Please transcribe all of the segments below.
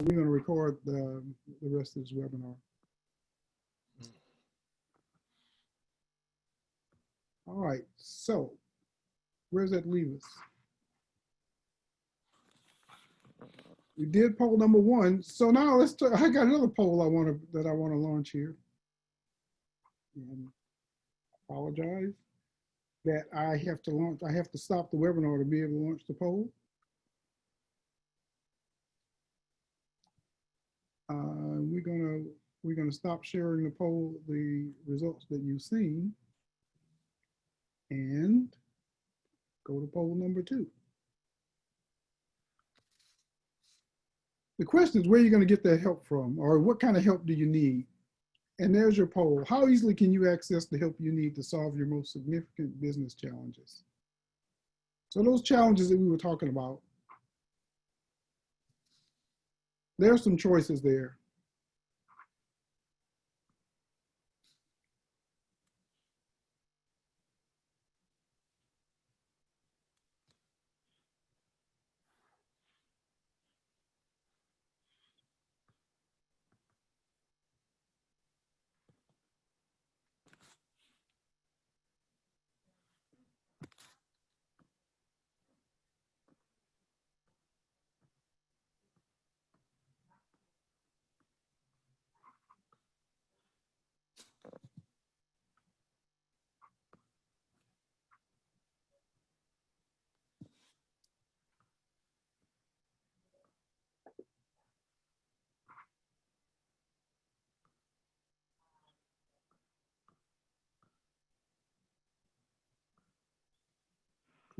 we're going to record the rest of this webinar. All right, so where does that leave us? We did poll number 1. So now let's talk, I got another poll that I want to launch here. And apologize that I have to stop the webinar to be able to launch the poll. We're gonna stop sharing the results that you've seen, and go to poll number 2. The question is, where are you going to get that help from, or what kind of help do you need? And there's your poll. How easily can you access the help you need to solve your most significant business challenges? So those challenges that we were talking about, there's some choices there.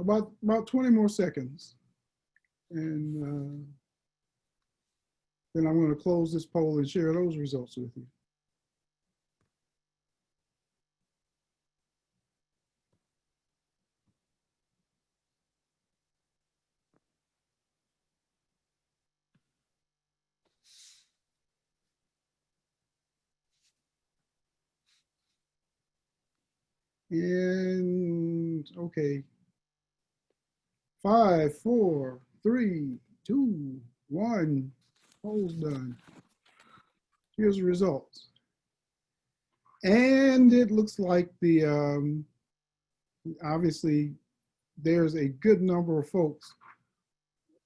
About 20 more seconds. And then I'm going to close this poll and share those results with you. And okay. 5, 4, 3, 2, 1. Poll's done. Here's the results. And it looks like obviously there's a good number of folks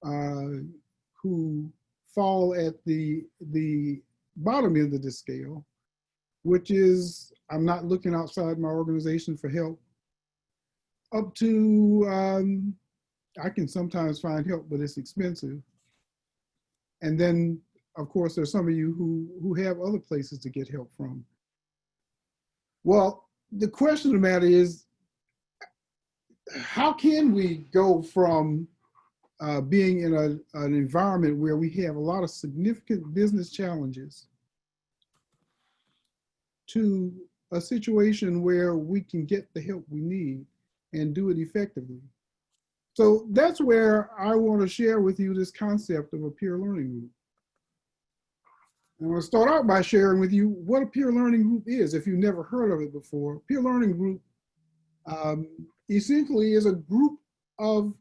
who fall at the bottom end of the scale, which is, I'm not looking outside my organization for help, up to I can sometimes find help, but it's expensive. And then, of course, there's some of you who have other places to get help from. Well, the question of the matter is, how can we go from being in an environment where we have a lot of significant business challenges to a situation where we can get the help we need and do it effectively? So that's where I want to share with you this concept of a peer learning group. I'm going to start out by sharing with you what a peer learning group is, if you've never heard of it before. Peer learning group essentially is a group of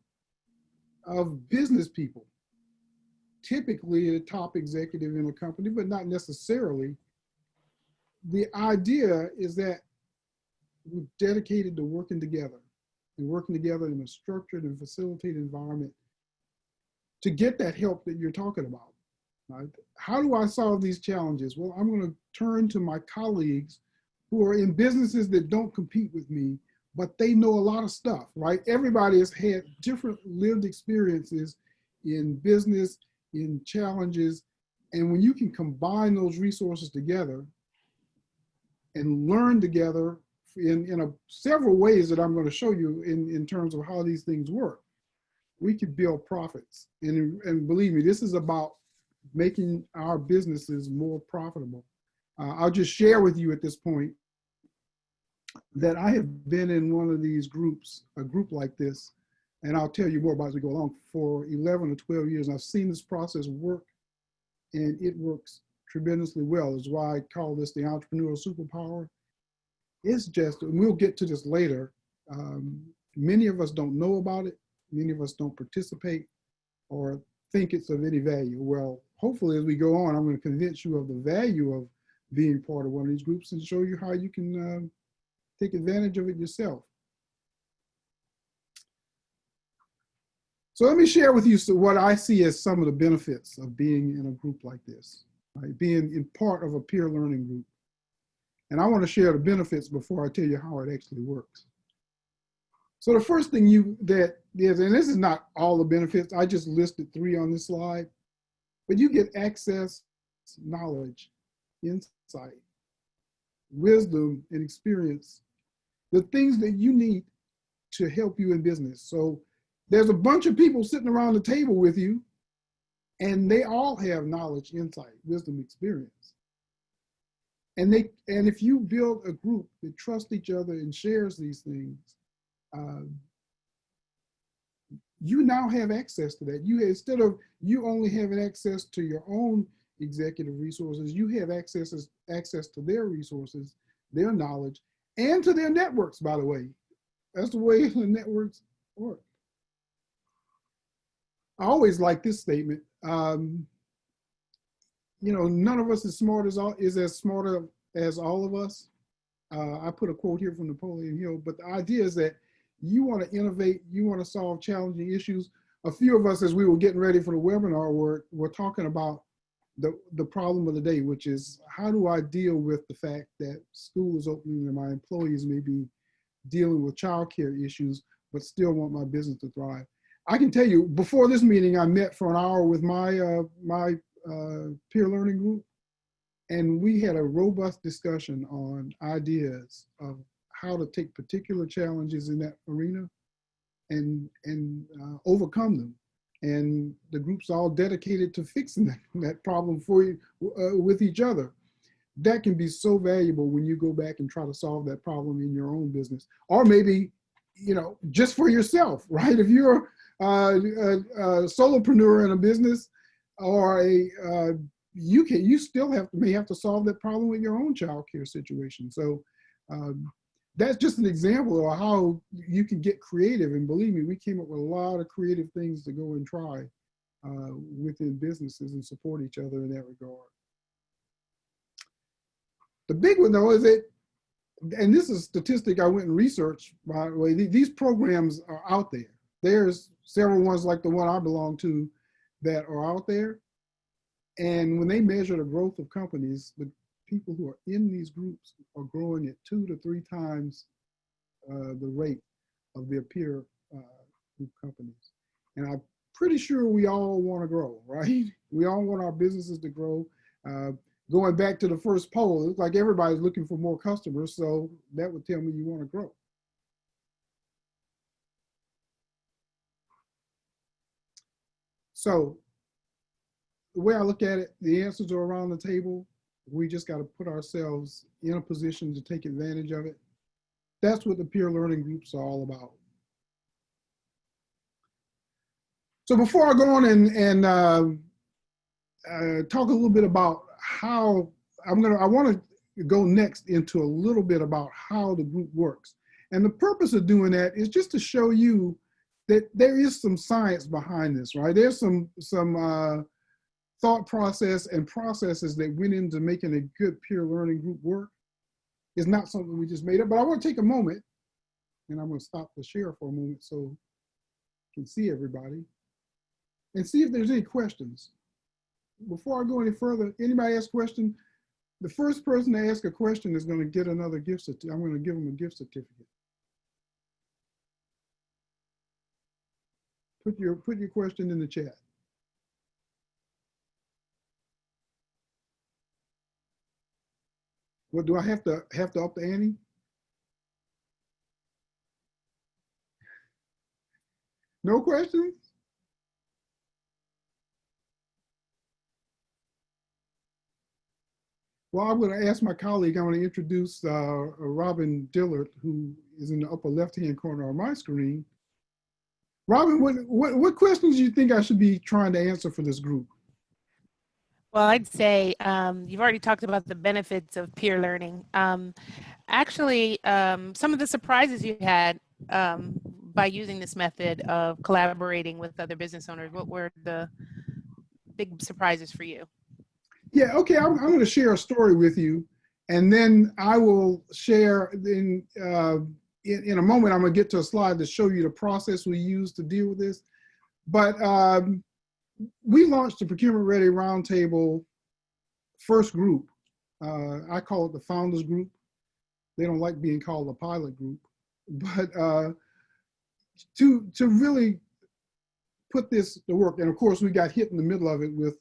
business people, typically a top executive in a company, but not necessarily. The idea is that we're dedicated to working together and working together in a structured and facilitated environment to get that help that you're talking about. Right? How do I solve these challenges? Well, I'm going to turn to my colleagues who are in businesses that don't compete with me, but they know a lot of stuff, right? Everybody has had different lived experiences in business, in challenges, and when you can combine those resources together and learn together in several ways that I'm going to show you in terms of how these things work, we could build profits. And believe me, this is about making our businesses more profitable. I'll just share with you at this point that I have been in one of these groups, a group like this, and I'll tell you more about it as we go along, for 11 or 12 years. And I've seen this process work, and it works tremendously well. That's why I call this the entrepreneurial superpower. It's just, and we'll get to this later, many of us don't know about it, many of us don't participate, or think it's of any value. Well, hopefully as we go on, I'm going to convince you of the value of being part of one of these groups and show you how you can take advantage of it yourself. So let me share with you what I see as some of the benefits of being in a group like this, right? Being in part of a peer learning group. And I want to share the benefits before I tell you how it actually works. So the first thing that is, and this is not all the benefits, I just listed 3 on this slide, but you get access, knowledge, insight, wisdom, and experience, the things that you need to help you in business. So there's a bunch of people sitting around the table with you, and they all have knowledge, insight, wisdom, experience. And if you build a group that trusts each other and shares these things, you now have access to that. Instead of you only having access to your own executive resources, you have access to their resources, their knowledge, and to their networks, by the way. That's the way the networks work. I always like this statement. None of us is as smart as all of us. I put a quote here from Napoleon Hill, but the idea is that you want to innovate, you want to solve challenging issues. A few of us, as we were getting ready for the webinar, were talking about the problem of the day, which is how do I deal with the fact that school is opening and my employees may be dealing with childcare issues, but still want my business to thrive. I can tell you, before this meeting, I met for an hour with my peer learning group, and we had a robust discussion on ideas of how to take particular challenges in that arena and overcome them. And the group's all dedicated to fixing that problem for you with each other. That can be so valuable when you go back and try to solve that problem in your own business, or maybe, just for yourself, right? If you're a solopreneur in a business, or you still may have to solve that problem with your own childcare situation. So that's just an example of how you can get creative. And believe me, we came up with a lot of creative things to go and try within businesses and support each other in that regard. The big one though is that, and this is a statistic I went and researched, by the way, these programs are out there. There's several ones like the one I belong to that are out there. And when they measure the growth of companies, the people who are in these groups are growing at 2 to 3 times the rate of their peer group companies. And I'm pretty sure we all want to grow, right? We all want our businesses to grow. Going back to the first poll, it looks like everybody's looking for more customers, so that would tell me you want to grow. So the way I look at it, the answers are around the table. We just got to put ourselves in a position to take advantage of it. That's what the peer learning groups are all about. So before I go on and talk a little bit about how I want to go next into a little bit about how the group works. And the purpose of doing that is just to show you that there is some science behind this, right? There's some thought process and processes that went into making a good peer learning group work. It's not something we just made up, but I want to take a moment, and I'm going to stop the share for a moment so you can see everybody and see if there's any questions. Before I go any further, anybody ask a question? The first person to ask a question is going to get another gift certificate. I'm going to give them a gift certificate. Put your question in the chat. What do I have to up the ante? No questions? Well, I'm going to ask my colleague, I'm going to introduce Robin Dillard, who is in the upper left-hand corner of my screen. Robin, what questions do you think I should be trying to answer for this group? Well, I'd say you've already talked about the benefits of peer learning. Actually, some of the surprises you had by using this method of collaborating with other business owners, what were the big surprises for you? Yeah, okay, I'm going to share a story with you, and then I will share in a moment. I'm going to get to a slide to show you the process we use to deal with this. But we launched the Procurement Ready Roundtable first group. I call it the Founders Group. They don't like being called a pilot group, but to really put this to work. And of course, we got hit in the middle of it with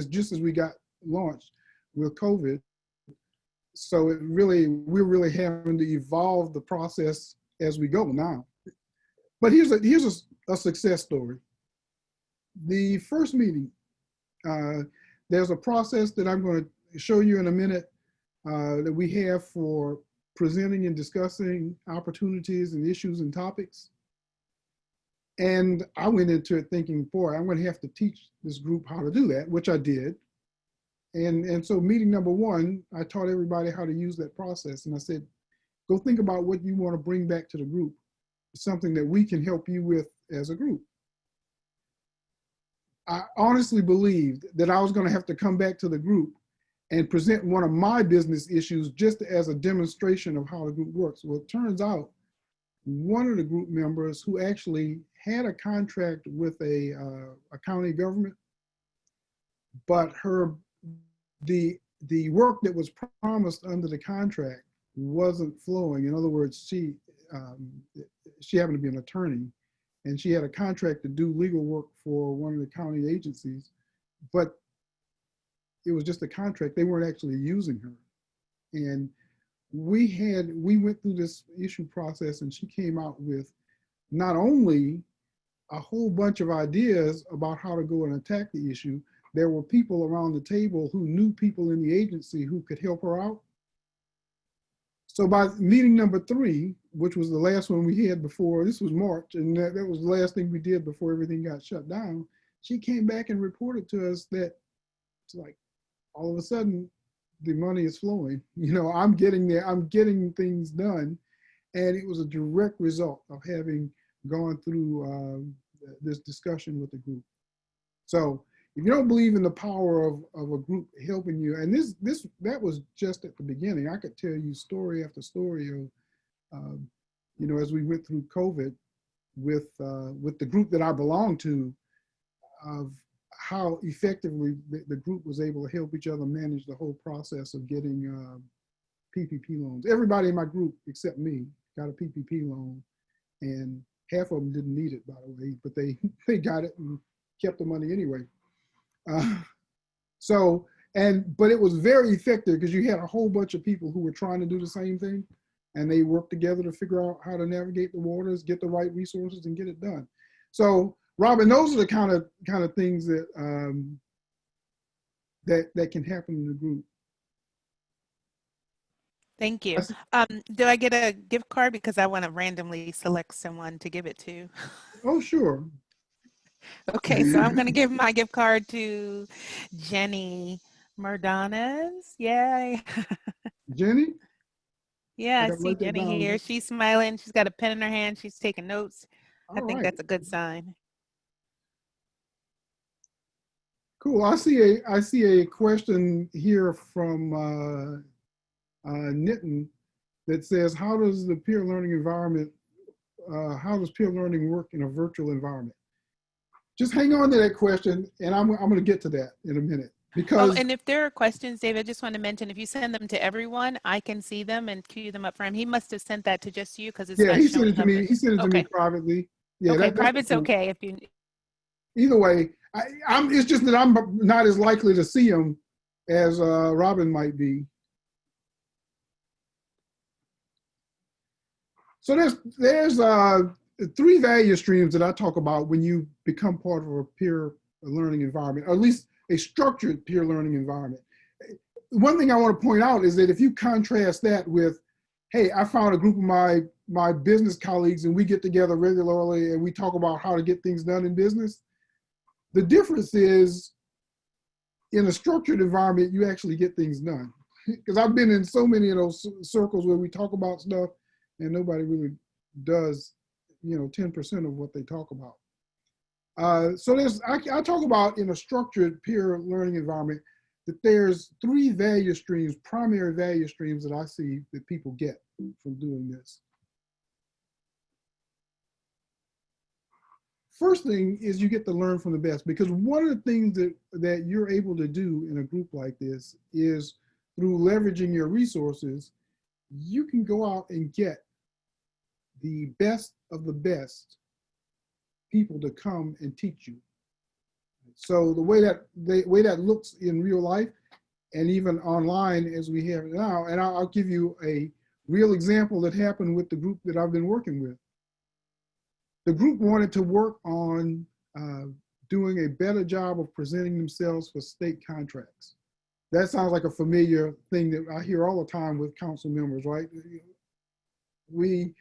just as we got launched with COVID. So we're really having to evolve the process as we go now. But here's a success story. The first meeting, there's a process that I'm going to show you in a minute that we have for presenting and discussing opportunities and issues and topics. And I went into it thinking, boy, I'm going to have to teach this group how to do that, which I did. And so meeting number one, I taught everybody how to use that process. And I said, go think about what you want to bring back to the group. It's something that we can help you with as a group. I honestly believed that I was going to have to come back to the group and present one of my business issues just as a demonstration of how the group works. Well, it turns out one of the group members who actually had a contract with a county government, but the work that was promised under the contract wasn't flowing. In other words, she happened to be an attorney, and she had a contract to do legal work for one of the county agencies, but it was just a contract. They weren't actually using her. And we went through this issue process, and she came out with not only a whole bunch of ideas about how to go and attack the issue, there were people around the table who knew people in the agency who could help her out. So by meeting number 3, which was the last one we had before, this was March, and that was the last thing we did before everything got shut down, she came back and reported to us that it's like, all of a sudden, the money is flowing. You know, I'm getting there, I'm getting things done. And it was a direct result of having gone through this discussion with the group. So if you don't believe in the power of a group helping you, and that was just at the beginning. I could tell you story after story of, you know, as we went through COVID with the group that I belong to, of how effectively the group was able to help each other manage the whole process of getting PPP loans. Everybody in my group except me got a PPP loan, and half of them didn't need it, by the way, but they got it and kept the money anyway. But it was very effective because you had a whole bunch of people who were trying to do the same thing, and they worked together to figure out how to navigate the waters, get the right resources, and get it done. So, Robin, those are the kind of things that that can happen in the group. Thank you. Do I get a gift card, because I want to randomly select someone to give it to? Oh, sure. Okay, so I'm going to give my gift card to Jenny Mardones. Yay. Jenny? Yeah, I see Jenny down. here. She's smiling. She's got a pen in her hand. She's taking notes. I think that's a good sign. Cool. I see a question here from Nitin that says, how does peer learning work in a virtual environment? Just hang on to that question, and I'm going to get to that in a minute. Because and if there are questions, David, I just want to mention, if you send them to everyone, I can see them and queue them up for him. He must have sent that to just you, because it's not he sent it to showing me. up. He sent it to me privately. Yeah, okay, private's okay if you. Either way, it's just that I'm not as likely to see him as Robin might be. So there's 3 value streams that I talk about when you become part of a peer learning environment, or at least a structured peer learning environment. One thing I want to point out is that if you contrast that with, hey, I found a group of my business colleagues and we get together regularly and we talk about how to get things done in business, the difference is in a structured environment, you actually get things done. Because I've been in so many of those circles where we talk about stuff and nobody really does, 10% of what they talk about. So I talk about in a structured peer learning environment that there's three value streams, primary value streams that I see that people get from doing this. First thing is you get to learn from the best, because one of the things that you're able to do in a group like this is through leveraging your resources, you can go out and get the best of the best people to come and teach you. So the way that looks in real life and even online as we have now, and I'll give you a real example that happened with the group that I've been working with. The group wanted to work on doing a better job of presenting themselves for state contracts. That sounds like a familiar thing that I hear all the time with council members, right? We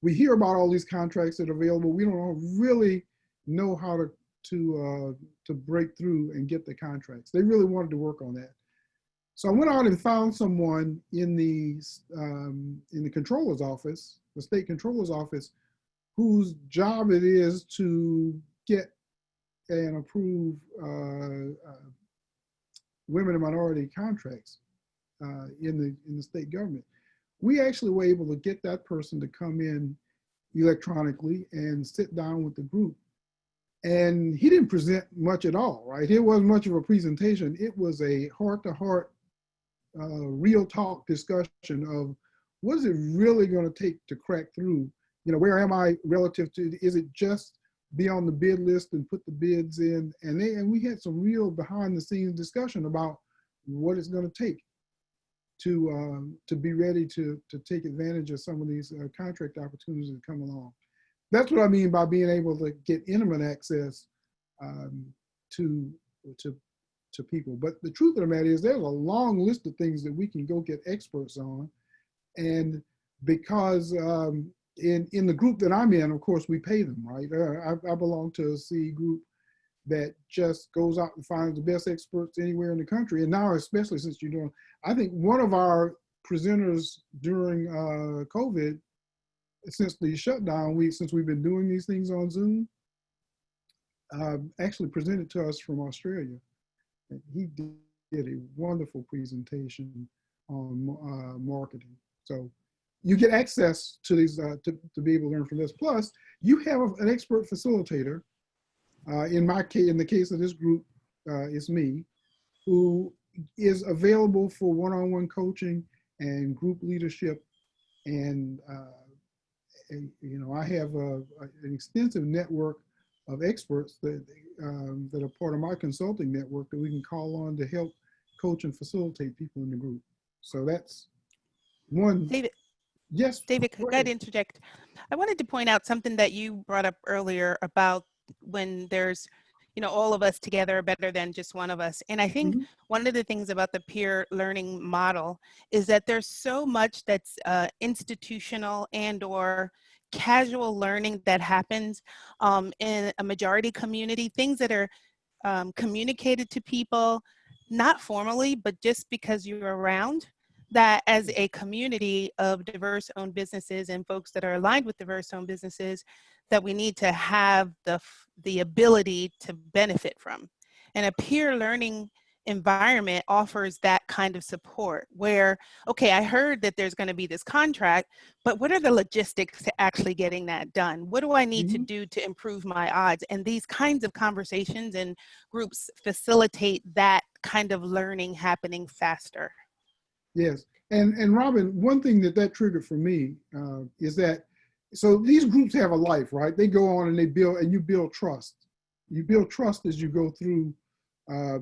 hear about all these contracts that are available. We don't really know how to break through and get the contracts. They really wanted to work on that. So I went out and found someone in the controller's office, the state controller's office, whose job it is to get and approve women and minority contracts in the state government. We actually were able to get that person to come in electronically and sit down with the group. And he didn't present much at all, right? It wasn't much of a presentation. It was a heart-to-heart, real talk discussion of what is it really going to take to crack through? You know, where am I relative to, is it just be on the bid list and put the bids in? And we had some real behind the scenes discussion about what it's going to take to be ready to take advantage of some of these contract opportunities that come along. That's what I mean by being able to get intimate access to people. But the truth of the matter is there's a long list of things that we can go get experts on. And because in the group that I'm in, of course, we pay them, right? I belong to a CE group that just goes out and finds the best experts anywhere in the country. And now, especially since you're doing, I think one of our presenters during COVID, since the shutdown, since we've been doing these things on Zoom, actually presented to us from Australia. And he did a wonderful presentation on marketing. So you get access to these to be able to learn from this. Plus, you have an expert facilitator. In my case, in the case of this group, it's me, who is available for one-on-one coaching and group leadership. And you know, I have an extensive network of experts that are part of my consulting network that we can call on to help coach and facilitate people in the group. So that's one. David, yes. David, could I interject? I wanted to point out something that you brought up earlier about when there's, you know, all of us together are better than just one of us. And I think one of the things about the peer learning model is that there's so much that's institutional and or casual learning that happens in a majority community, things that are communicated to people, not formally, but just because you're around, that as a community of diverse owned businesses and folks that are aligned with diverse owned businesses, that we need to have the ability to benefit from. And a peer learning environment offers that kind of support where, okay, I heard that there's going to be this contract, but what are the logistics to actually getting that done? What do I need to do to improve my odds? And these kinds of conversations and groups facilitate that kind of learning happening faster. Yes, and Robin, one thing that triggered for me is that, so these groups have a life, right? They go on and they build, and you build trust. You build trust as you go through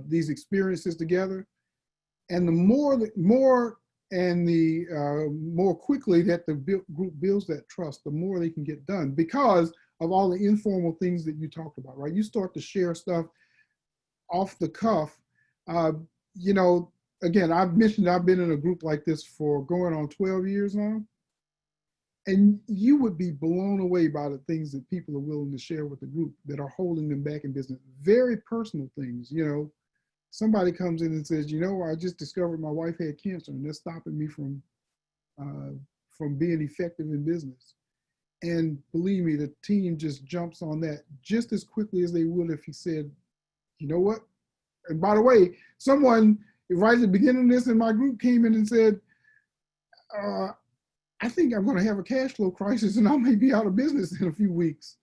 these experiences together, and the more quickly that the group builds that trust, the more they can get done because of all the informal things that you talked about, right? You start to share stuff off the cuff, you know. Again, I've mentioned I've been in a group like this for going on 12 years now. And you would be blown away by the things that people are willing to share with the group that are holding them back in business. Very personal things, you know. Somebody comes in and says, you know, I just discovered my wife had cancer and that's stopping me from being effective in business. And believe me, the team just jumps on that just as quickly as they would if he said, you know what? And by the way, someone right at the beginning of this in my group came in and said, uh, I think I'm going to have a cash flow crisis and I may be out of business in a few weeks.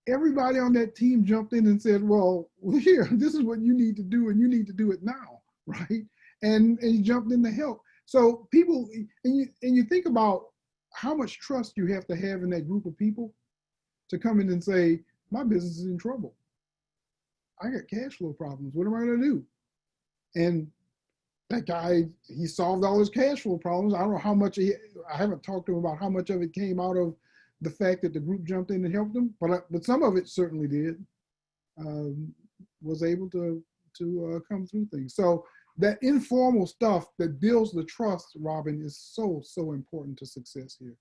Everybody on that team jumped in and said, well, here, this is what you need to do and you need to do it now, right? And you jumped in to help. So people, and you think about how much trust you have to have in that group of people to come in and say, my business is in trouble. I got cash flow problems. What am I going to do? And that guy, he solved all his cash flow problems. I don't know how much, I haven't talked to him about how much of it came out of the fact that the group jumped in and helped him, but some of it certainly did, was able to come through things. So that informal stuff that builds the trust, Robin, is so, so important to success here.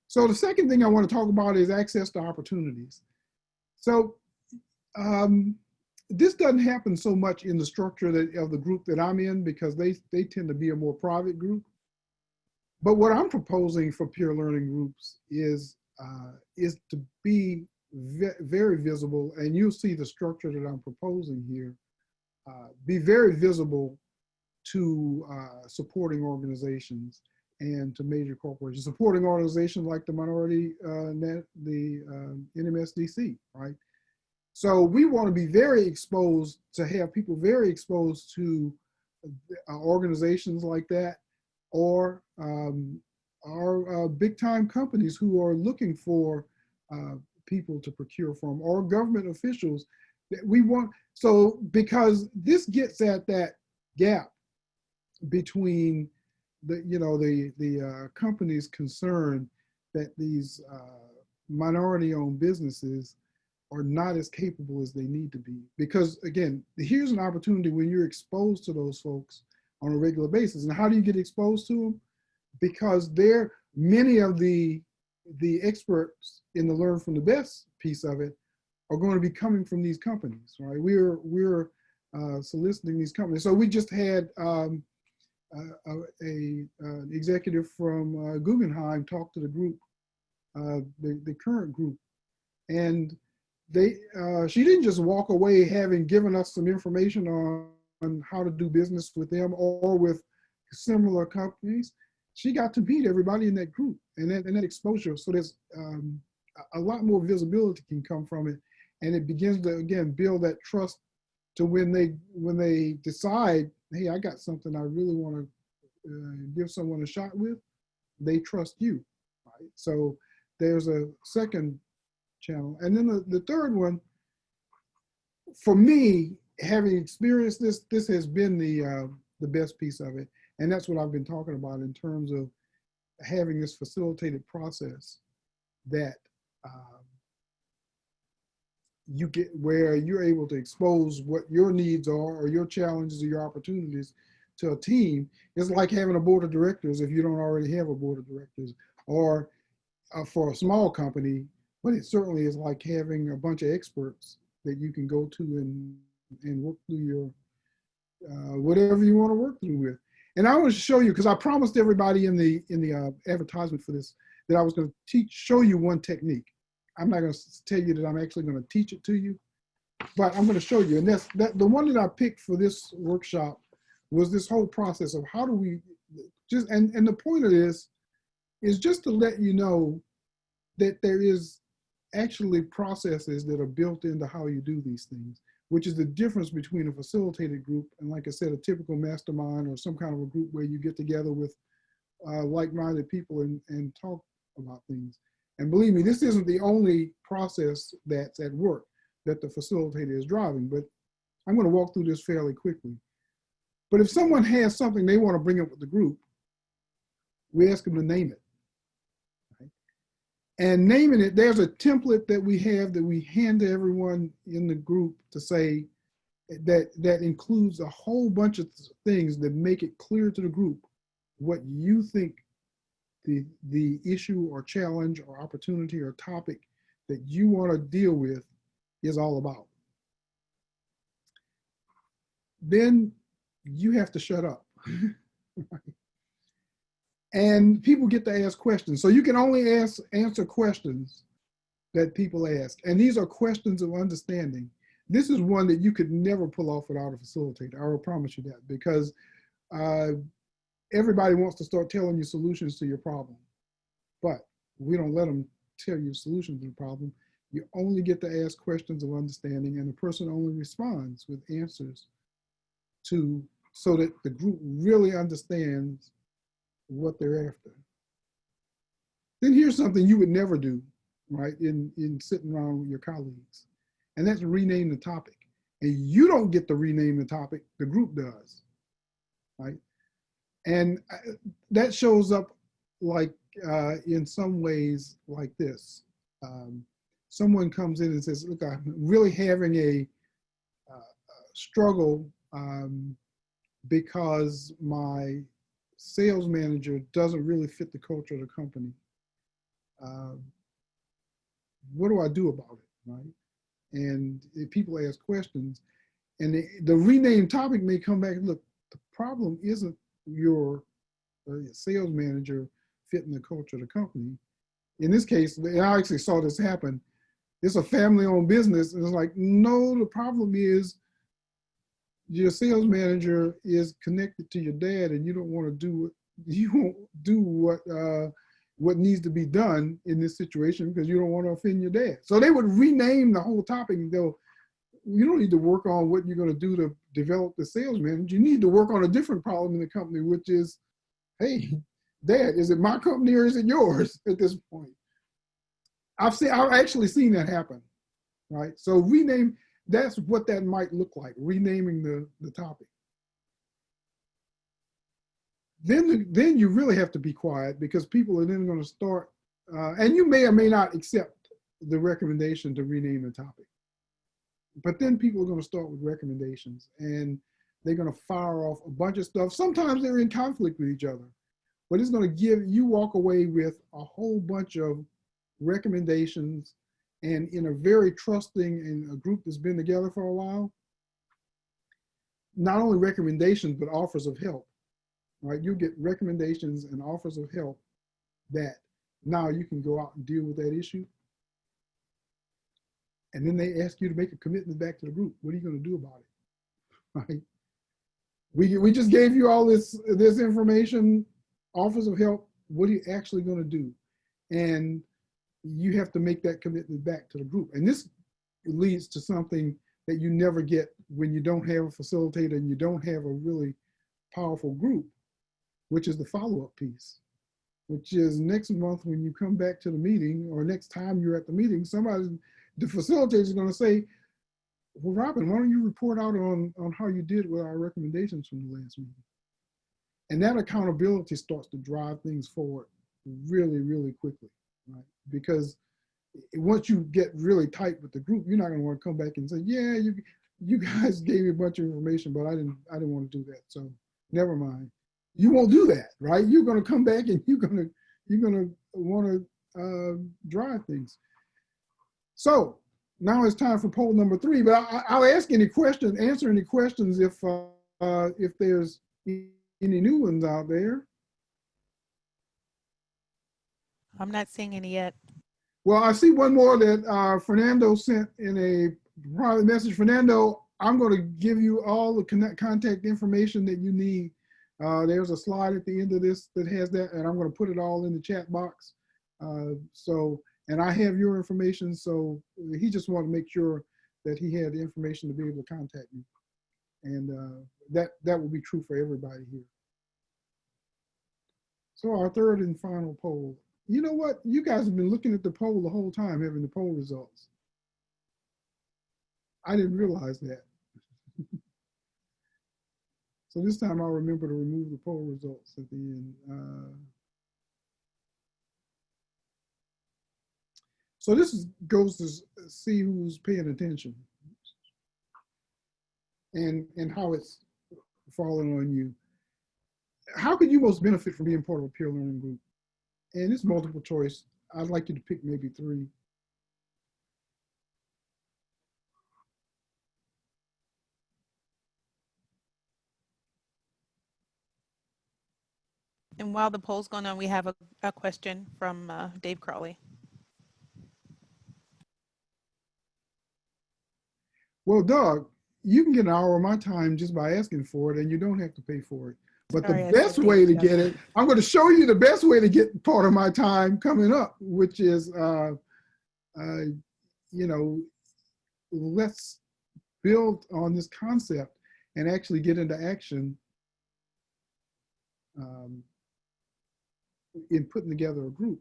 So the second thing I want to talk about is access to opportunities. So this doesn't happen so much in the structure of the group that I'm in because they tend to be a more private group. But what I'm proposing for peer learning groups is to be very visible, and you'll see the structure that I'm proposing here, be very visible to supporting organizations and to major corporations, supporting organizations like the Minority Net, the NMSDC, right? So we want to be very exposed, to have people very exposed to organizations like that, or big time companies who are looking for people to procure from, or government officials that we want. So because this gets at that gap between the companies concerned that these minority-owned businesses are not as capable as they need to be. Because again, here's an opportunity when you're exposed to those folks on a regular basis. And how do you get exposed to them? Because many of the experts in the learn from the best piece of it are going to be coming from these companies, right? We're soliciting these companies. So we just had an executive from Guggenheim talk to the group, the current group, and she didn't just walk away having given us some information on how to do business with them or with similar companies. She got to meet everybody in that group and that exposure. So there's a lot more visibility can come from it, and it begins to again build that trust to when they decide, hey, I got something I really want to give someone a shot with. They trust you, right? So there's a second channel. And then the third one, for me, having experienced this has been the best piece of it. And that's what I've been talking about in terms of having this facilitated process that you get, where you're able to expose what your needs are or your challenges or your opportunities to a team. It's like having a board of directors if you don't already have a board of directors, or for a small company. But it certainly is like having a bunch of experts that you can go to and work through your whatever you want to work through with. And I want to show you, because I promised everybody in the advertisement for this that I was going to show you one technique. I'm not going to tell you that I'm actually going to teach it to you, but I'm going to show you. And that's the one that I picked for this workshop was this whole process of how do we just, and the point of this is just to let you know that there is actually processes that are built into how you do these things, which is the difference between a facilitated group and, like I said, a typical mastermind or some kind of a group where you get together with like-minded people and talk about things. And believe me, this isn't the only process that's at work that the facilitator is driving, but I'm going to walk through this fairly quickly. But if someone has something they want to bring up with the group, we ask them to name it. And naming it, there's a template that we have that we hand to everyone in the group to say that includes a whole bunch of things that make it clear to the group what you think the issue or challenge or opportunity or topic that you want to deal with is all about. Then you have to shut up. And people get to ask questions. So you can only answer questions that people ask. And these are questions of understanding. This is one that you could never pull off without a facilitator. I will promise you that, because uh, everybody wants to start telling you solutions to your problem, but we don't let them tell you solutions to the problem. You only get to ask questions of understanding, and the person only responds with answers to, so that the group really understands what they're after. Then here's something you would never do, right, in sitting around with your colleagues, and that's rename the topic. And you don't get to rename the topic, the group does, right? And that shows up like in some ways like this. Someone comes in and says, look, I'm really having a struggle because my sales manager doesn't really fit the culture of the company. What do I do about it, right? And if people ask questions, and the renamed topic may come back, look, the problem isn't your sales manager fitting the culture of the company. In this case, and I actually saw this happen. It's a family-owned business, and it's like, no, the problem is your sales manager is connected to your dad, and you don't want to do what needs to be done in this situation because you don't want to offend your dad. So they would rename the whole topic and go, you don't need to work on what you're going to do to develop the sales manager. You need to work on a different problem in the company, which is, hey, Dad, is it my company or is it yours at this point? I've actually seen that happen, right? So rename, that's what that might look like, renaming the topic. Then you really have to be quiet, because people are then going to start, and you may or may not accept the recommendation to rename the topic. But then people are going to start with recommendations, and they're going to fire off a bunch of stuff. Sometimes they're in conflict with each other, but it's going to you walk away with a whole bunch of recommendations, and in a very trusting and a group that's been together for a while, not only recommendations, but offers of help, right? You get recommendations and offers of help that now you can go out and deal with that issue. And then they ask you to make a commitment back to the group. What are you going to do about it, right? We just gave you all this information, offers of help. What are you actually going to do? And you have to make that commitment back to the group. And this leads to something that you never get when you don't have a facilitator and you don't have a really powerful group, which is the follow-up piece, which is next month when you come back to the meeting, or next time you're at the meeting, the facilitator is going to say, well, Robin, why don't you report out on how you did with our recommendations from the last meeting? And that accountability starts to drive things forward really, really quickly, right? Because once you get really tight with the group, you're not going to want to come back and say, yeah, you guys gave me a bunch of information, but I didn't want to do that. So never mind. You won't do that, right? You're going to come back and you're going to want to drive things. So now it's time for poll number 3, but I'll answer any questions if there's any new ones out there. I'm not seeing any yet. Well, I see one more that Fernando sent in a private message. Fernando, I'm going to give you all the contact information that you need. There's a slide at the end of this that has that, and I'm going to put it all in the chat box. And I have your information, so he just wanted to make sure that he had the information to be able to contact me. And that will be true for everybody here. So our third and final poll. You know what? You guys have been looking at the poll the whole time, having the poll results. I didn't realize that. So this time I'll remember to remove the poll results at the end. So this goes to see who's paying attention and how it's falling on you. How could you most benefit from being part of a peer learning group? And it's multiple choice. I'd like you to pick maybe 3. And while the poll's going on, we have a question from Dave Crawley. Well, Doug, you can get an hour of my time just by asking for it, and you don't have to pay for it. But Sorry, the I best said way to Dave, get it, I'm going to show you the best way to get part of my time coming up, which is, you know, let's build on this concept and actually get into action in putting together a group.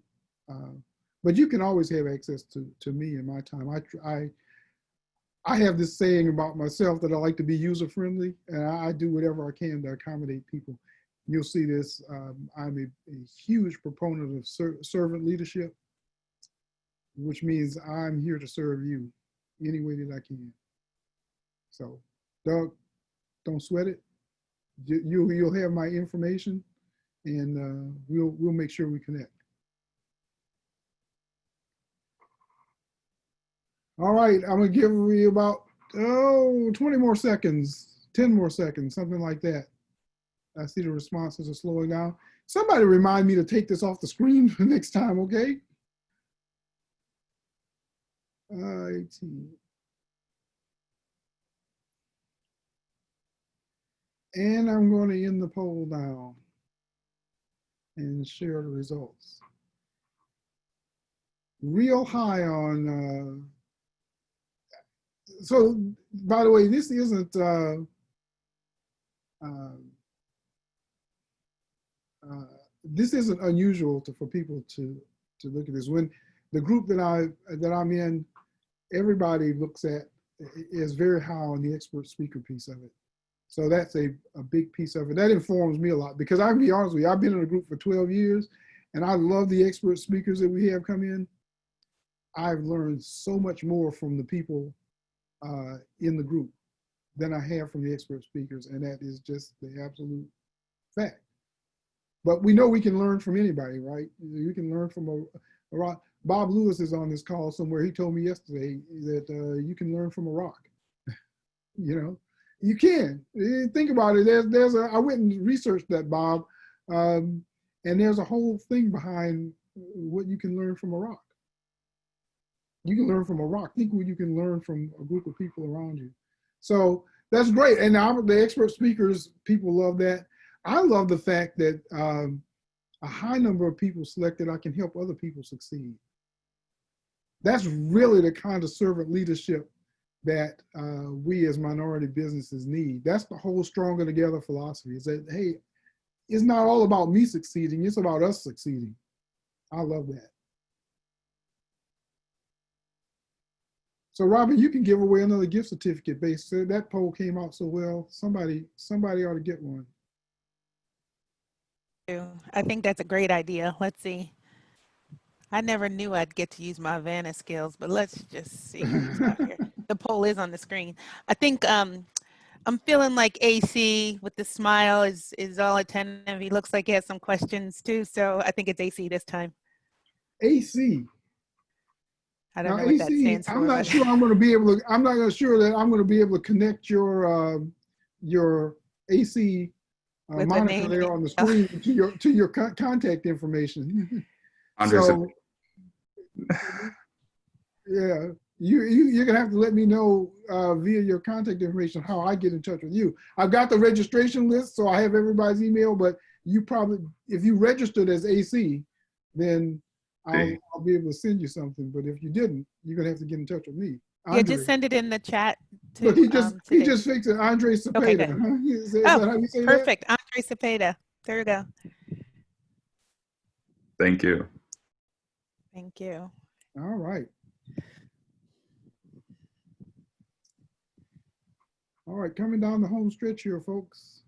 But you can always have access to me and my time. I have this saying about myself that I like to be user friendly, and I do whatever I can to accommodate people. You'll see this. I'm a huge proponent of servant leadership, which means I'm here to serve you any way that I can. So, Doug, don't sweat it. You'll have my information, and we'll make sure we connect. All right, I'm gonna give you about 20 more seconds, 10 more seconds, something like that. I see the responses are slowing down. Somebody remind me to take this off the screen for next time, okay? 18. And I'm going to end the poll now and share the results. Real high on, so by the way, this isn't, this isn't unusual for people to look at this. When the group that I'm in, everybody looks at is very high on the expert speaker piece of it. So that's a big piece of it. That informs me a lot because I can be honest with you, I've been in a group for 12 years and I love the expert speakers that we have come in. I've learned so much more from the people in the group than I have from the expert speakers, and that is just the absolute fact. But we know we can learn from anybody, right? You can learn from a rock. Bob Lewis is on this call somewhere. He told me yesterday that you can learn from a rock. You know, you can. Think about it. I went and researched that, Bob, and there's a whole thing behind what you can learn from a rock. You can learn from a rock. Think what you can learn from a group of people around you. So that's great. And now the expert speakers, people love that. I love the fact that a high number of people selected, I can help other people succeed. That's really the kind of servant leadership that we as minority businesses need. That's the whole stronger together philosophy, is that, hey, it's not all about me succeeding, it's about us succeeding. I love that. So Robin, you can give away another gift certificate based. That poll came out so well. Somebody ought to get one. I think that's a great idea. Let's see. I never knew I'd get to use my Vanna skills, but let's just see who's out here. The poll is on the screen. I think I'm feeling like AC with the smile is all attentive. He looks like he has some questions too, so I think it's AC this time. AC. I don't now, know what AC, that stands for. I'm not sure I'm going to be able to. I'm not sure that I'm going to be able to connect your AC monitor there on the screen to your contact information. So, yeah, you're gonna have to let me know via your contact information how I get in touch with you. I've got the registration list, so I have everybody's email. But you probably, if you registered as AC, then I'll be able to send you something. But if you didn't, you're gonna have to get in touch with me. Andre. Yeah, just send it in the chat. Look, he just fixed it. Andre Cepeda. Okay, is that how you say perfect. That? Andre Cepeda. There we go. Thank you. Thank you. All right. All right, coming down the home stretch here, folks.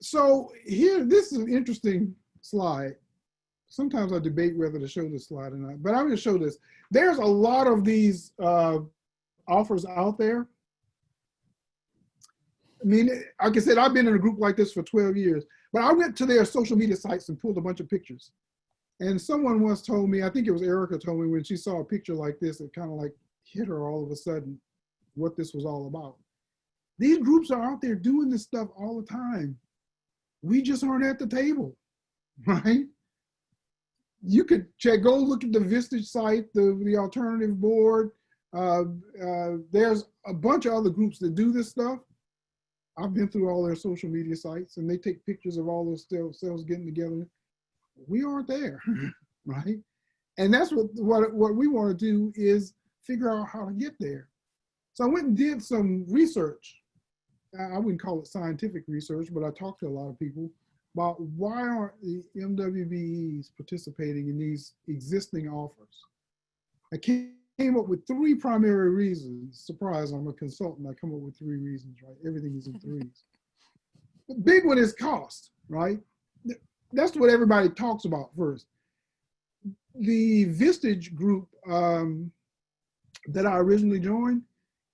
So here, this is an interesting slide. Sometimes I debate whether to show this slide or not, but I'm going to show this. There's a lot of these offers out there. I mean, like I said, I've been in a group like this for 12 years, but I went to their social media sites and pulled a bunch of pictures. And someone once told me, I think it was Erica told me, when she saw a picture like this, it kind of like hit her all of a sudden what this was all about. These groups are out there doing this stuff all the time. We just aren't at the table, right? You could check, go look at the Vistage site, the alternative board. There's a bunch of other groups that do this stuff. I've been through all their social media sites, and they take pictures of all those cells getting together. We aren't there, right? And that's what we want to do, is figure out how to get there. So I went and did some research. I wouldn't call it scientific research, but I talked to a lot of people about why aren't the MWBEs participating in these existing offers. I came up with 3 primary reasons. Surprise, I'm a consultant. I come up with 3 reasons, right? Everything is in threes. The big one is cost, right? That's what everybody talks about first. The Vistage group that I originally joined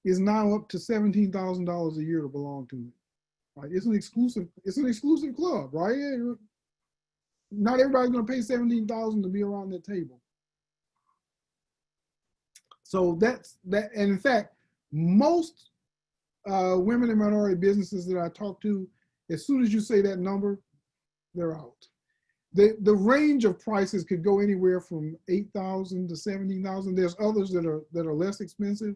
is now up to $17,000 a year to belong to it. Right? It's an exclusive club, right? Not everybody's gonna pay $17,000 to be around that table. So that's that. And in fact, most women and minority businesses that I talk to, as soon as you say that number, they're out. The range of prices could go anywhere from $8,000 to $17,000. There's others that are less expensive.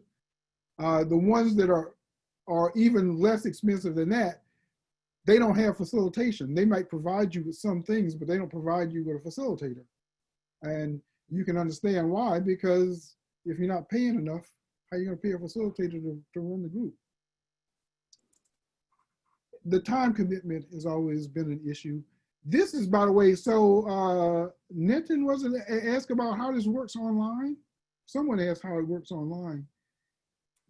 The ones that are even less expensive than that, they don't have facilitation. They might provide you with some things, but they don't provide you with a facilitator. And you can understand why, because if you're not paying enough, how are you going to pay a facilitator to run the group? The time commitment has always been an issue. This is, by the way, so Nitin wasn't asked about how this works online. Someone asked how it works online.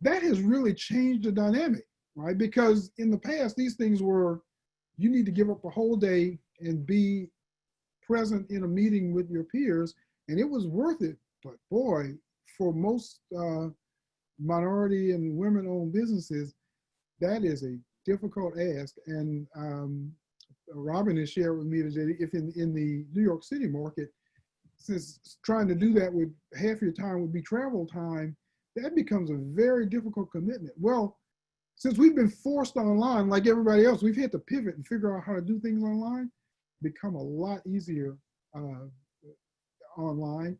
That has really changed the dynamic, right? Because in the past, these things were, you need to give up a whole day and be present in a meeting with your peers, and it was worth it. But boy, for most minority and women-owned businesses, that is a difficult ask. And Robin has shared with me that if in the New York City market, since trying to do that with half your time would be travel time, that becomes a very difficult commitment. Well, since we've been forced online, like everybody else, we've had to pivot and figure out how to do things online, become a lot easier online.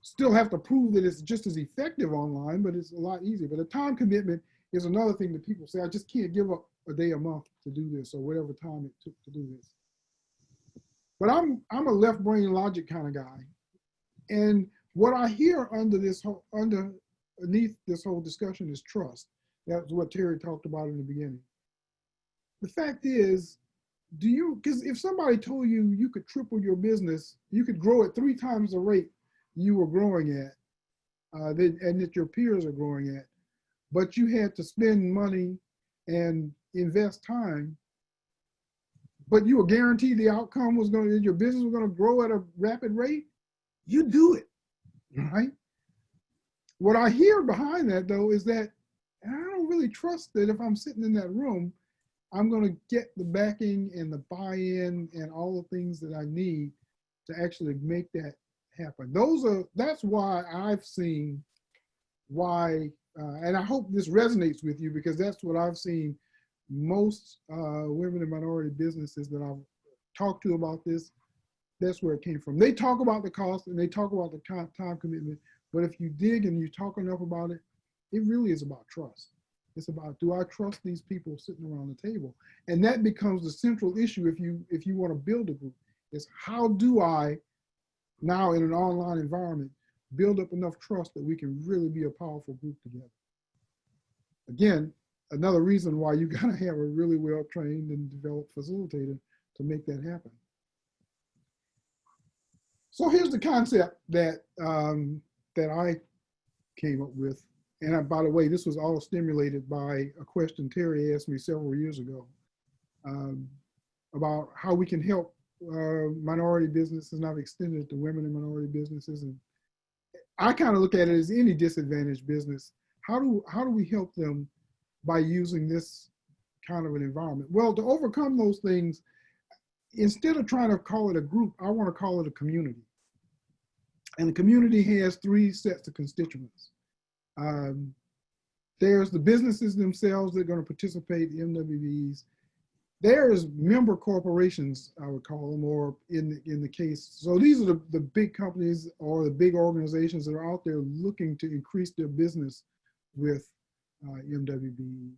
Still have to prove that it's just as effective online, but it's a lot easier. But the time commitment is another thing that people say, I just can't give up a day a month to do this, or whatever time it took to do this. But I'm a left brain logic kind of guy. And what I hear underneath this whole discussion is trust. That's what Terry talked about in the beginning. The fact is, because if somebody told you you could triple your business, you could grow at 3 times the rate you were growing at, and that your peers are growing at, but you had to spend money and invest time, but you were guaranteed the outcome was your business was going to grow at a rapid rate, you do it, right? What I hear behind that, though, is that I don't really trust that if I'm sitting in that room, I'm going to get the backing and the buy-in and all the things that I need to actually make that happen. That's why I've seen and I hope this resonates with you, because that's what I've seen most women and minority businesses that I've talked to about this, that's where it came from. They talk about the cost and they talk about the time commitment, but if you dig and you talk enough about it, it really is about trust. It's about, do I trust these people sitting around the table? And that becomes the central issue if you want to build a group, is how do I now in an online environment build up enough trust that we can really be a powerful group together. Again, another reason why you gotta have a really well-trained and developed facilitator to make that happen. So here's the concept that I came up with. And by the way, this was all stimulated by a question Terry asked me several years ago about how we can help minority businesses, and I've extended it to women and minority businesses. And I kind of look at it as any disadvantaged business. How do we help them by using this kind of an environment? Well, to overcome those things, instead of trying to call it a group, I want to call it a community. And the community has 3 sets of constituents. There's the businesses themselves that are going to participate in MWBs. There's member corporations, I would call them, or in the case. So these are the big companies or the big organizations that are out there looking to increase their business with MWBs.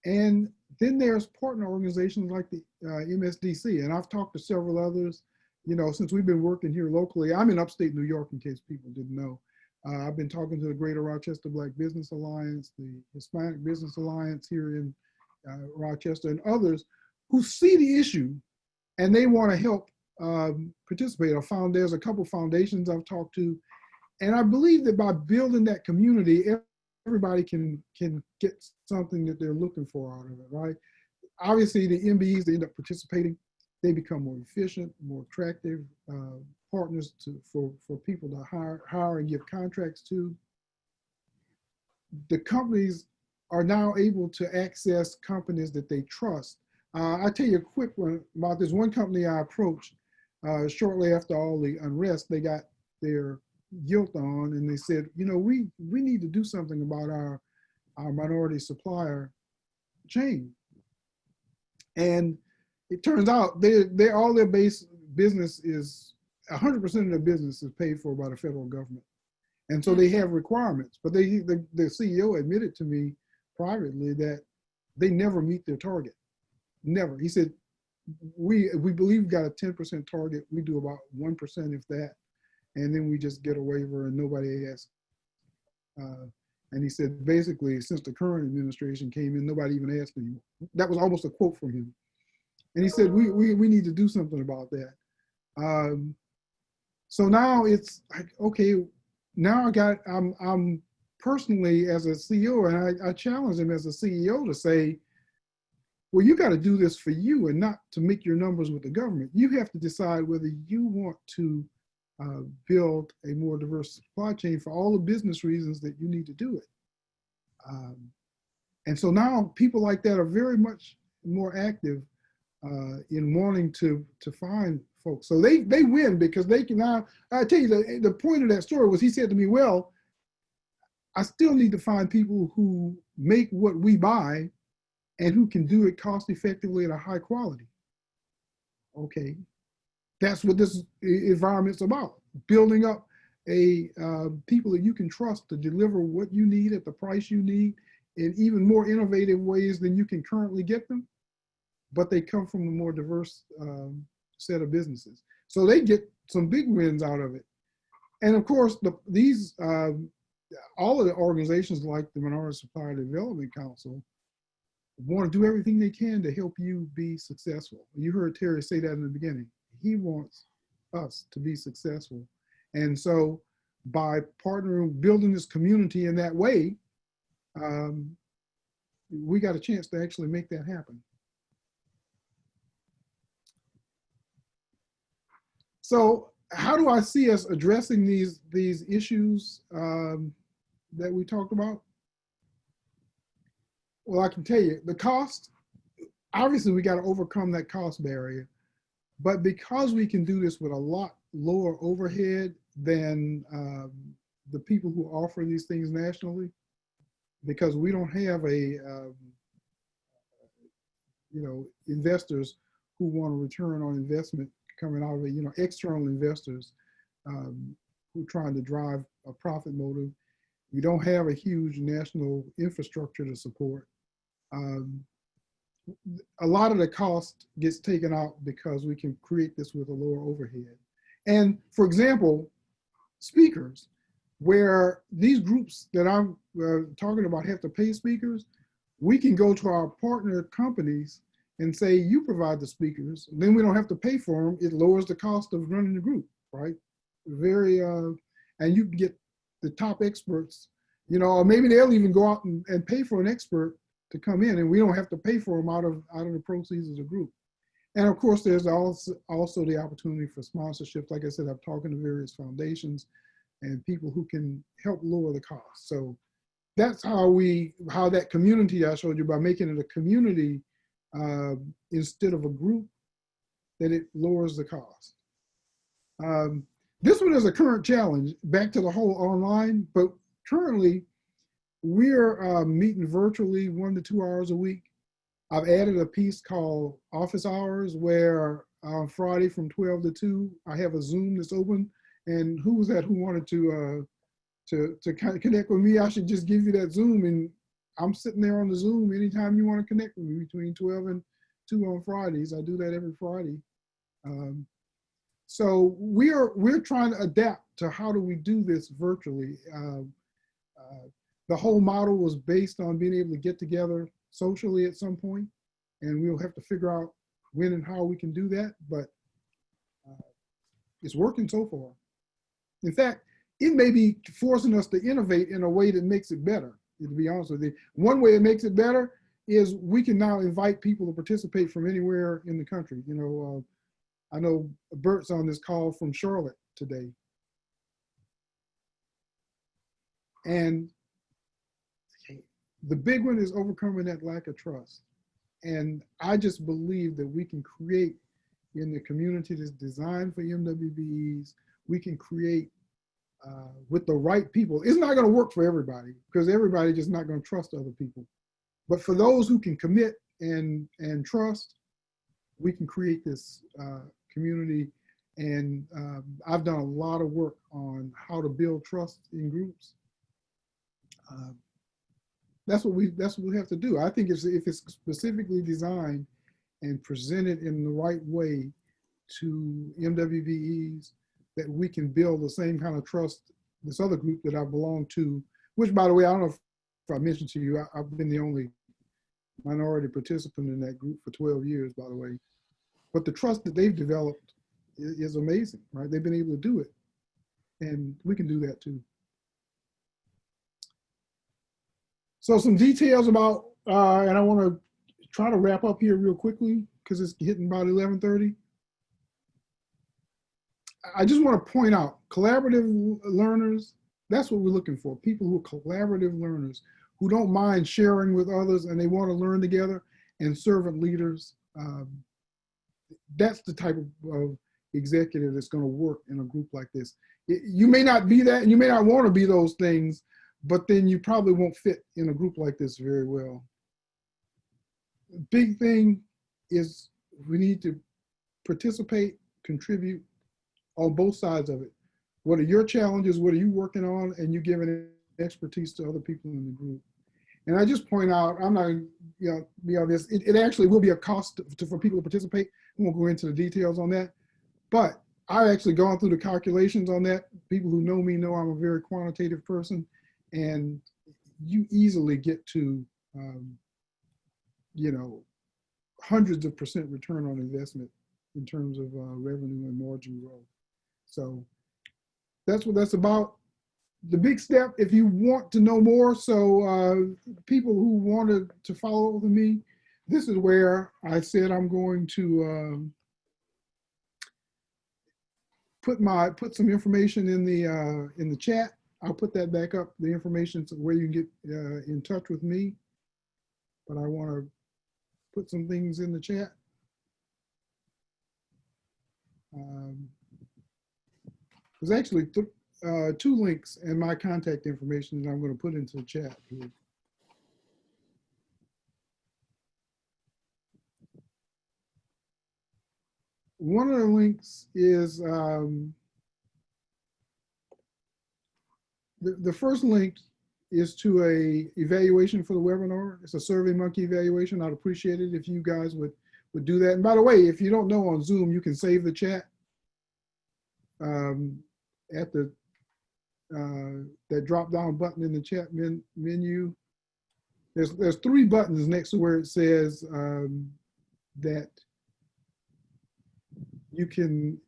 And then there's partner organizations like the MSDC, and I've talked to several others. You know, since we've been working here locally, I'm in upstate New York, in case people didn't know. I've been talking to the Greater Rochester Black Business Alliance, the Hispanic Business Alliance here in Rochester, and others who see the issue and they want to help participate. There's a couple foundations I've talked to, and I believe that by building that community, everybody can get something that they're looking for out of it, right? Obviously, the MBEs, they end up participating. They become more efficient, more attractive partners for people to hire and give contracts to. The companies are now able to access companies that they trust. I'll tell you a quick one about this one company I approached shortly after all the unrest. They got their guilt on, and they said, you know, we need to do something about our minority supplier chain. And it turns out all their base business is 100% of their business is paid for by the federal government. And so they have requirements, but the CEO admitted to me privately that they never meet their target. Never. He said, we believe we've got a 10% target. We do about 1%, if that. And then we just get a waiver and nobody asks. And he said, basically, since the current administration came in, nobody even asked anymore. That was almost a quote from him. And he said, we need to do something about that. So now it's like, okay, now I'm personally as a CEO, and I challenge him as a CEO to say, well, you got to do this for you and not to make your numbers with the government. You have to decide whether you want to build a more diverse supply chain for all the business reasons that you need to do it. And so now people like that are very much more active in wanting to find folks. So they win because they can now, I tell you, the point of that story was he said to me, well, I still need to find people who make what we buy and who can do it cost effectively at a high quality. Okay, that's what this environment's about, building up people that you can trust to deliver what you need at the price you need in even more innovative ways than you can currently get them, but they come from a more diverse set of businesses. So they get some big wins out of it. And of course, all of the organizations like the Minority Supplier Development Council want to do everything they can to help you be successful. You heard Terry say that in the beginning. He wants us to be successful. And so by partnering, building this community in that way, we got a chance to actually make that happen. So how do I see us addressing these issues that we talked about? Well, I can tell you the cost, obviously we got to overcome that cost barrier, but because we can do this with a lot lower overhead than the people who offer these things nationally, because we don't have investors who want a return on investment coming out of it, external investors who are trying to drive a profit motive. We don't have a huge national infrastructure to support. A lot of the cost gets taken out because we can create this with a lower overhead. And for example, speakers, where these groups that I'm talking about have to pay speakers, we can go to our partner companies and say, you provide the speakers, then we don't have to pay for them. It lowers the cost of running the group, right? And you can get the top experts, or maybe they'll even go out and pay for an expert to come in, and we don't have to pay for them out of the proceeds of the group. And of course, there's also the opportunity for sponsorships. Like I said, I'm talking to various foundations and people who can help lower the cost. So that's how that community I showed you, by making it a community instead of a group, that it lowers the cost. This one is a current challenge, back to the whole online, but currently We're meeting virtually 1 to 2 hours a week. I've added a piece called office hours where on Friday from 12 to 2, I have a Zoom that's open. And who was that who wanted to kind of connect with me? I should just give you that Zoom, and I'm sitting there on the Zoom anytime you want to connect with me between 12 and 2 on Fridays. I do that every Friday. So we're trying to adapt to how do we do this virtually. The whole model was based on being able to get together socially at some point, and we'll have to figure out when and how we can do that, but it's working so far. In fact, it may be forcing us to innovate in a way that makes it better, to be honest with you. One way it makes it better is we can now invite people to participate from anywhere in the country. You know, I know Bert's on this call from Charlotte today. And the big one is overcoming that lack of trust. And I just believe that we can create in the community that's designed for MWBEs, we can create with the right people. It's not going to work for everybody because everybody's just not going to trust other people. But for those who can commit and trust, we can create this community. And I've done a lot of work on how to build trust in groups. That's what we have to do. I think if it's specifically designed and presented in the right way to MWBEs, that we can build the same kind of trust this other group that I belong to, which, by the way, I don't know if I mentioned to you, I've been the only minority participant in that group for 12 years, by the way. But the trust that they've developed is amazing, right? They've been able to do it. And we can do that too. So some details about, and I want to try to wrap up here real quickly because it's hitting about 11:30. I just want to point out, collaborative learners, that's what we're looking for. People who are collaborative learners, who don't mind sharing with others and they want to learn together, and servant leaders. That's the type of executive that's going to work in a group like this. You may not be that, and you may not want to be those things, but then you probably won't fit in a group like this very well. Big thing is we need to participate, contribute on both sides of it. What are your challenges? What are you working on? And you giving expertise to other people in the group. And I just point out, I'm not, be on this. It actually will be a cost for people to participate. We won't go into the details on that, but I've actually gone through the calculations on that. People who know me know I'm a very quantitative person, and you easily get to, hundreds of % return on investment in terms of revenue and margin growth. So that's what that's about. The big step, if you want to know more, so people who wanted to follow up with me, this is where I said I'm going to put some information in the chat. I'll put that back up, the information to where you can get in touch with me. But I want to put some things in the chat. There's actually 2 links and my contact information that I'm going to put into the chat here. One of the links is the first link is to a evaluation for the webinar. It's a SurveyMonkey evaluation. I'd appreciate it if you guys would do that. And by the way, if you don't know, on Zoom, you can save the chat at the that drop down button in the chat menu. There's 3 buttons next to where it says that you can.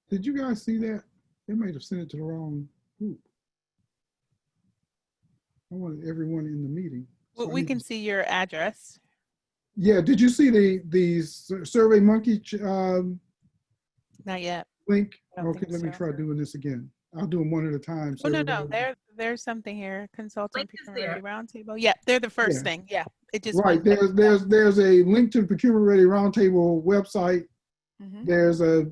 Did you guys see that? They might have sent it to the wrong group. I wanted everyone in the meeting. Well, we can see your address. Yeah. Did you see the SurveyMonkey Not yet. link? Okay, let me try doing this again. I'll do them one at a time. So no. There's something here. Consultant Procurement Ready Roundtable. Yeah, they're the first thing. Yeah, it just right. There's a link to the Procurement Ready Roundtable website. Mm-hmm. There's a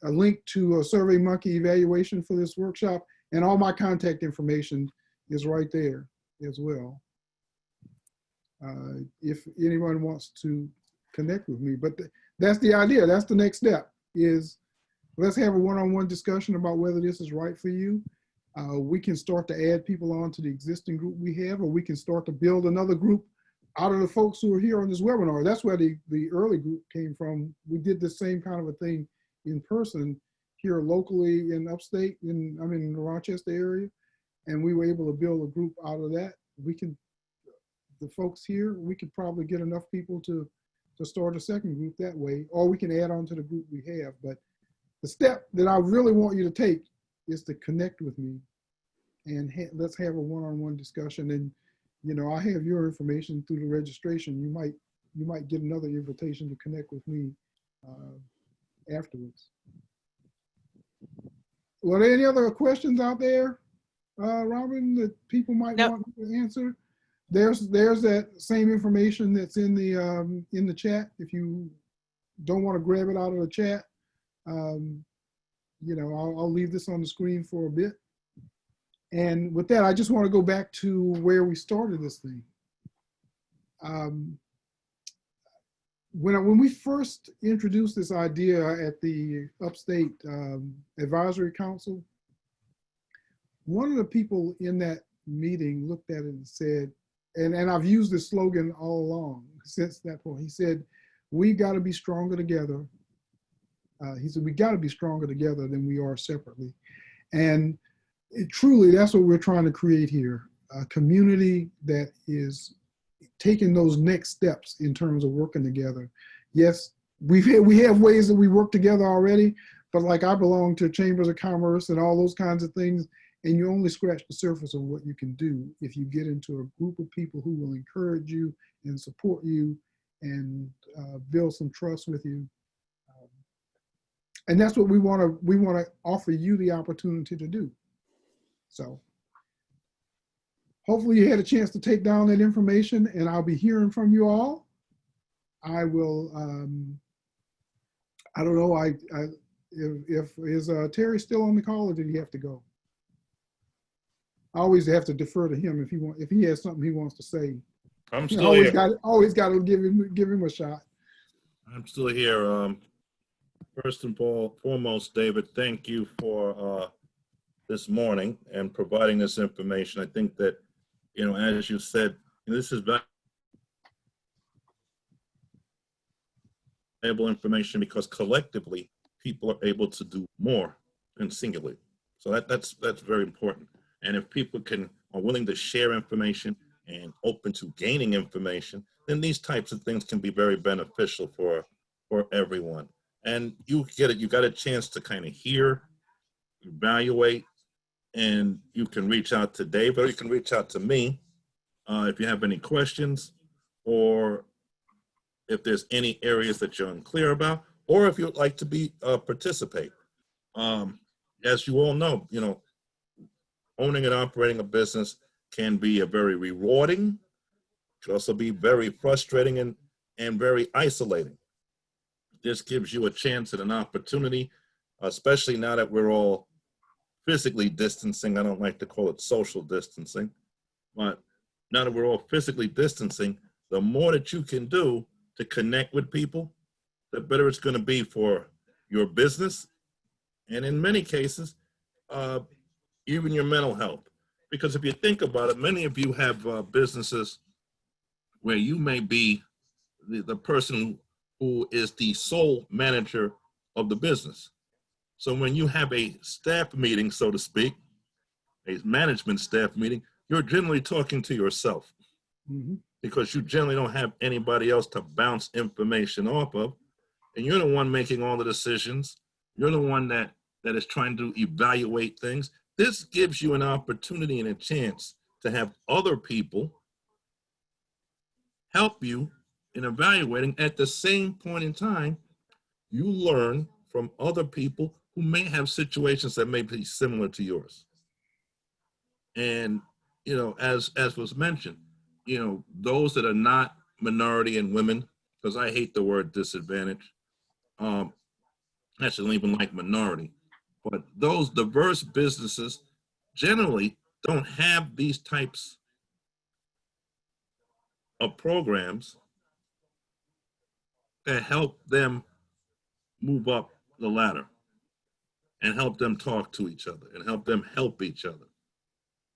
link to a SurveyMonkey evaluation for this workshop, and all my contact information is right there. as well. If anyone wants to connect with me, but that's the idea. That's the next step is let's have a one-on-one discussion about whether this is right for you. We can start to add people onto the existing group we have, or we can start to build another group out of the folks who are here on this webinar. That's where the early group came from. We did the same kind of a thing in person here locally in upstate, I'm in the Rochester area, and we were able to build a group out of that. The folks here, we could probably get enough people to start a second group that way, or we can add on to the group we have. But the step that I really want you to take is to connect with me and let's have a one-on-one discussion. And, you know, I have your information through the registration. You might get another invitation to connect with me afterwards. Were there any other questions out there, Robin, that people might want to answer? There's that same information that's in the chat. If you don't want to grab it out of the chat, you know, I'll leave this on the screen for a bit. And with that, I just want to go back to where we started this thing. When we first introduced this idea at the Upstate Advisory Council, one of the people in that meeting looked at it and said, and I've used this slogan all along since that point. He said, we got to be stronger together. He said, we got to be stronger together than we are separately. And truly, that's what we're trying to create here, a community that is taking those next steps in terms of working together. Yes, we have ways that we work together already, but like I belong to chambers of commerce and all those kinds of things, and you only scratch the surface of what you can do if you get into a group of people who will encourage you and support you and build some trust with you. And that's what we want to offer you the opportunity to do. So hopefully you had a chance to take down that information, and I'll be hearing from you all. I will, I don't know, is Terry still on the call, or did he have to go? I always have to defer to him if he has something he wants to say. I'm still here. Always got to give him a shot. I'm still here. First and foremost, David, thank you for this morning and providing this information. I think that, you know, as you said, this is valuable information because collectively people are able to do more than singularly. So that's very important. And if people are willing to share information and open to gaining information, then these types of things can be very beneficial for everyone. And you got a chance to kind of hear, evaluate, and you can reach out to Dave, or you can reach out to me if you have any questions, or if there's any areas that you're unclear about, or if you'd like to participate. As you all know, you know, owning and operating a business can be a very rewarding, could also be very frustrating and very isolating. This gives you a chance and an opportunity, especially now that we're all physically distancing. I don't like to call it social distancing, but now that we're all physically distancing, the more that you can do to connect with people, the better it's going to be for your business, and in many cases, even your mental health. Because if you think about it, many of you have businesses where you may be the person who is the sole manager of the business. So when you have a staff meeting, so to speak, a management staff meeting, you're generally talking to yourself, because you generally don't have anybody else to bounce information off of. And you're the one making all the decisions. You're the one that is trying to evaluate things. This gives you an opportunity and a chance to have other people help you in evaluating. At the same point in time, you learn from other people who may have situations that may be similar to yours. And, you know, as was mentioned, you know, those that are not minority and women, because I hate the word disadvantage. I shouldn't even like minority, but those diverse businesses generally don't have these types of programs that help them move up the ladder and help them talk to each other and help each other.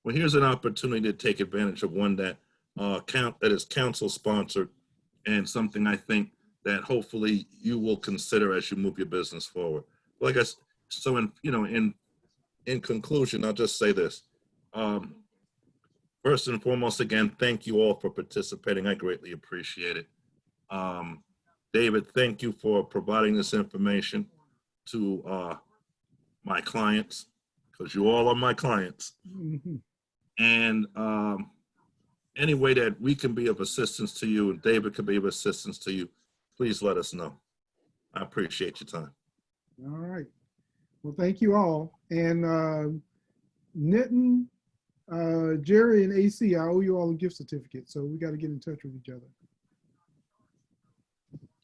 Well, here's an opportunity to take advantage of one that that is council sponsored, and something I think that hopefully you will consider as you move your business forward. Like I said, so in conclusion, I'll just say this. First and foremost, again, thank you all for participating. I greatly appreciate it. David, thank you for providing this information to my clients, because you all are my clients. Mhm. And any way that we can be of assistance to you and David can be of assistance to you, please let us know. I appreciate your time. All right. Well, thank you all. And Nitin, Jerry, and AC, I owe you all a gift certificate, so we got to get in touch with each other.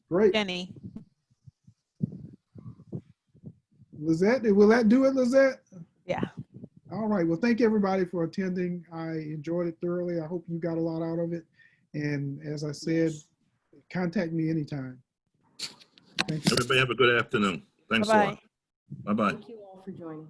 Great. Jenny. Lizette, will that do it, Lizette? Yeah. All right. Well, thank everybody for attending. I enjoyed it thoroughly. I hope you got a lot out of it. And as I said, contact me anytime. Thank you. Everybody have a good afternoon. Thanks a Bye-bye. lot. Bye-bye. Thank you all for joining.